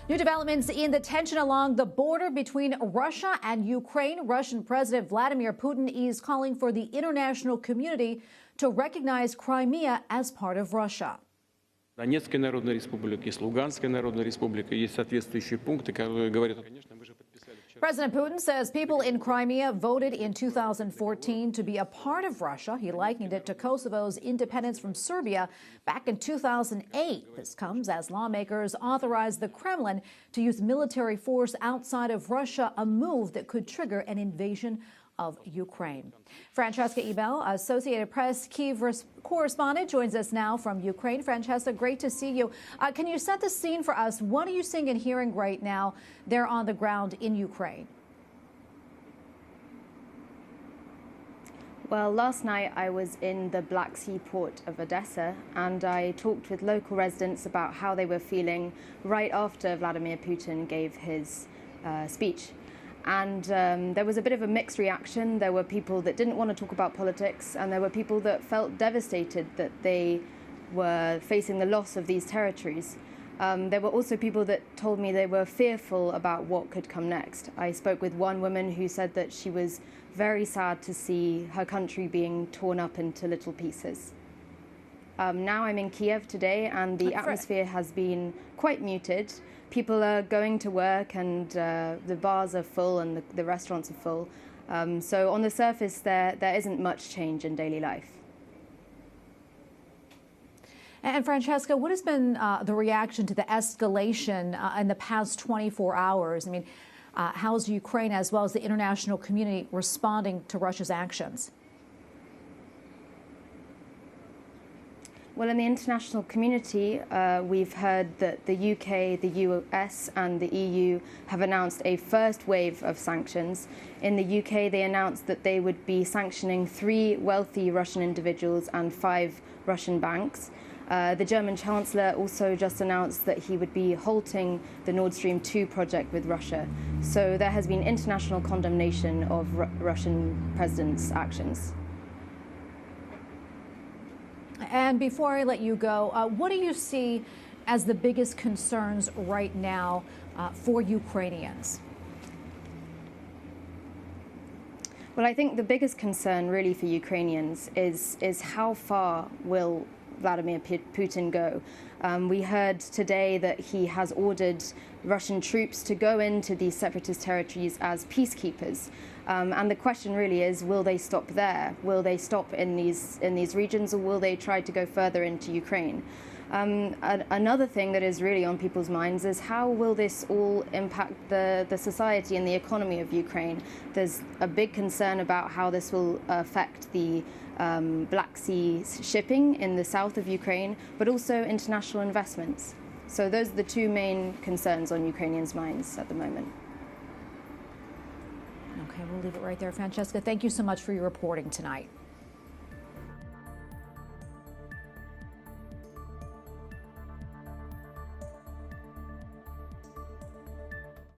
New developments in the tension along the border between Russia and Ukraine. Russian President Vladimir Putin is calling for the international community to recognize Crimea as part of Russia. Донецкая Народная Республика, есть Луганская Народная Республика, есть соответствующие пункты, которые говорят, конечно, мы же подписали. President Putin says people in Crimea voted in 2014 to be a part of Russia. He likened it to Kosovo's independence from Serbia back in 2008. This comes as lawmakers authorized the Kremlin to use military force outside of Russia, a move that could trigger an invasion of Ukraine. Francesca Ebel, Associated Press Kyiv Correspondent, joins us now from Ukraine. Francesca, great to see you. Can you set the scene for us? What are you seeing and hearing right now there on the ground in Ukraine? Well, last night I was in the Black Sea port of Odessa and I talked with local residents about how they were feeling right after Vladimir Putin gave his speech. And there was a bit of a mixed reaction. There were people that didn't want to talk about politics, and there were people that felt devastated that they were facing the loss of these territories. There were also people that told me they were fearful about what could come next. I spoke with one woman who said that she was very sad to see her country being torn up into little pieces. Now I'm in Kiev today, and the atmosphere has been quite muted. People are going to work, and the bars are full and the restaurants are full. So on the surface, there isn't much change in daily life. And Francesca, what has been the reaction to the escalation in the past 24 hours? I mean, how's Ukraine as well as the international community responding to Russia's actions? Well, in the international community, we've heard that the UK, the US and the EU have announced a first wave of sanctions. In the UK, they announced that they would be sanctioning 3 wealthy Russian individuals and 5 Russian banks. The German Chancellor also just announced that he would be halting the Nord Stream 2 project with Russia. So there has been international condemnation of Russian president's actions. And before I let you go, what do you see as the biggest concerns right now for Ukrainians? Well, I think the biggest concern really for Ukrainians is how far will Vladimir Putin go? We heard today that he has ordered Russian troops to go into these separatist territories as peacekeepers. And the question really is, will they stop there? Will they stop in these regions, or will they try to go further into Ukraine? Another thing that is really on people's minds is how will this all impact the society and the economy of Ukraine? There's a big concern about how this will affect the Black Sea shipping in the south of Ukraine, but also international investments. So those are the 2 main concerns on Ukrainians' minds at the moment. Okay, we'll leave it right there. Francesca, thank you so much for your reporting tonight.